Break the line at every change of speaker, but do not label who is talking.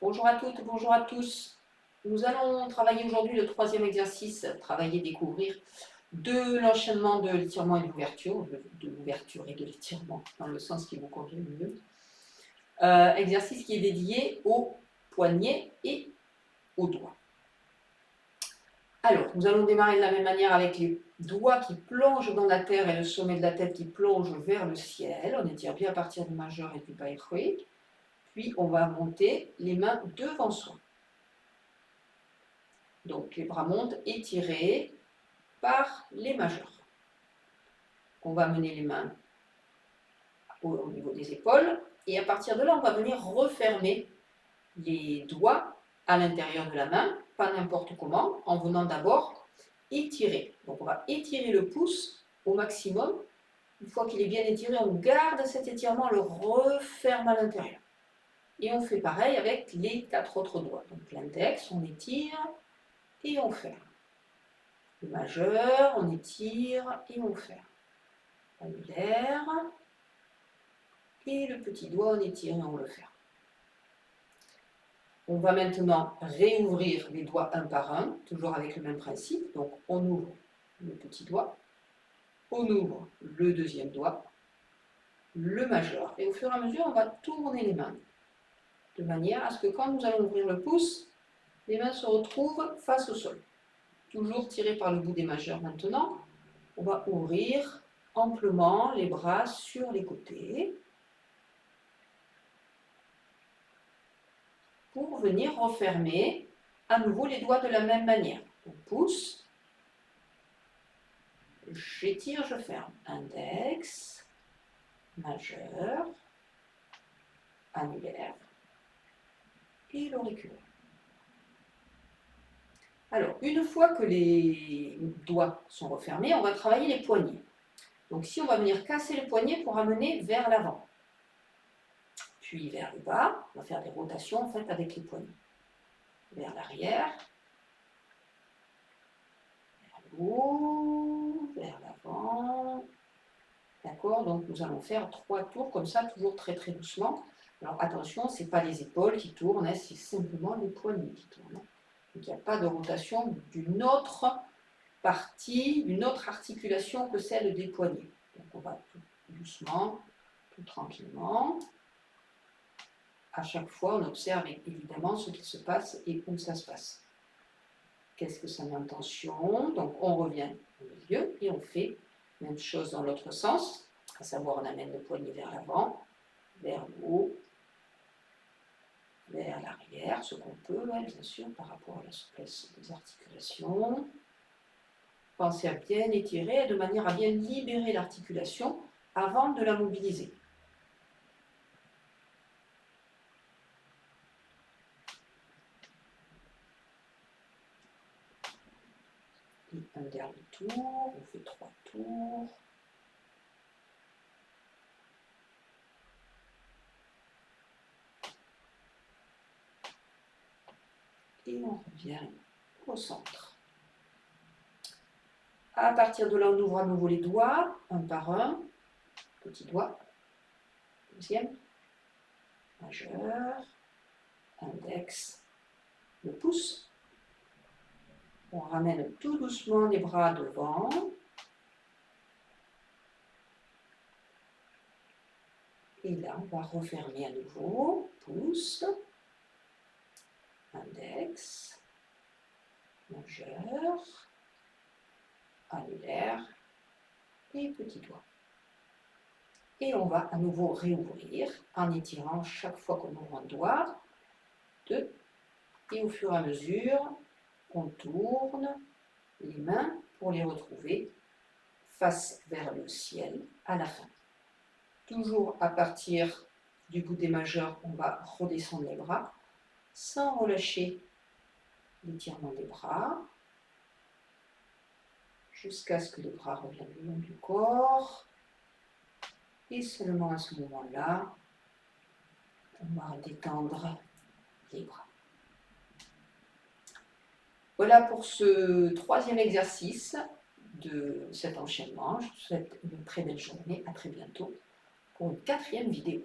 Bonjour à toutes, bonjour à tous. Nous allons travailler aujourd'hui le troisième exercice, travailler, découvrir de l'enchaînement de l'étirement et de l'ouverture et de l'étirement, dans le sens qui vous convient le mieux. Exercice qui est dédié aux poignets et aux doigts. Alors, nous allons démarrer de la même manière avec les doigts qui plongent dans la terre et le sommet de la tête qui plonge vers le ciel. On étire bien à partir du majeur et du bas échoué. Puis, on va monter les mains devant soi. Donc, les bras montent étirés par les majeurs. On va mener les mains au niveau des épaules. Et à partir de là, on va venir refermer les doigts à l'intérieur de la main, pas n'importe comment, en venant d'abord étirer. Donc, on va étirer le pouce au maximum. Une fois qu'il est bien étiré, on garde cet étirement, on le referme à l'intérieur. Et on fait pareil avec les 4 autres doigts. Donc, l'index, on étire et on ferme. Le majeur, on étire et on ferme. Annulaire. Et le petit doigt, on étire et on le ferme. On va maintenant réouvrir les doigts un par un, toujours avec le même principe. Donc, on ouvre le petit doigt, on ouvre le deuxième doigt, le majeur. Et au fur et à mesure, on va tourner les mains, de manière à ce que quand nous allons ouvrir le pouce, les mains se retrouvent face au sol. Toujours tiré par le bout des majeurs maintenant. On va ouvrir amplement les bras sur les côtés pour venir refermer à nouveau les doigts de la même manière. On pousse, j'étire, je ferme. Index, majeur, annulaire et l'auriculaire. Alors, une fois que les doigts sont refermés, on va travailler les poignets. Donc ici, on va venir casser les poignets pour amener vers l'avant. Puis vers le bas, on va faire des rotations en fait avec les poignets. Vers l'arrière, vers le haut, vers l'avant. D'accord? Donc nous allons faire 3 tours comme ça, toujours très très doucement. Alors attention, ce n'est pas les épaules qui tournent, hein, c'est simplement les poignets qui tournent. Donc il n'y a pas de rotation d'une autre partie, d'une autre articulation que celle des poignets. Donc on va tout doucement, tout tranquillement. À chaque fois, on observe évidemment ce qui se passe et où ça se passe. Qu'est-ce que ça met en tension? Donc on revient au milieu et on fait la même chose dans l'autre sens, à savoir on amène le poignet vers l'avant, vers le haut, vers l'arrière, ce qu'on peut, bien sûr, par rapport à la souplesse des articulations. Pensez à bien étirer de manière à bien libérer l'articulation avant de la mobiliser. Et un dernier tour, on fait 3 tours. Et on revient au centre. À partir de là, on ouvre à nouveau les doigts, un par un. Petit doigt, deuxième, majeur, index, le pouce. On ramène tout doucement les bras devant. Et là, on va refermer à nouveau, pouce, index, majeur, annulaire et petit doigt. Et on va à nouveau réouvrir en étirant chaque fois qu'on ouvre un doigt, 2, et au fur et à mesure, on tourne les mains pour les retrouver face vers le ciel à la fin. Toujours à partir du bout des majeurs, on va redescendre les bras sans relâcher l'étirement des bras jusqu'à ce que les bras reviennent le long du corps. Et seulement à ce moment-là, on va détendre les bras. Voilà pour ce troisième exercice de cet enchaînement. Je vous souhaite une très belle journée. À très bientôt pour une 4e vidéo.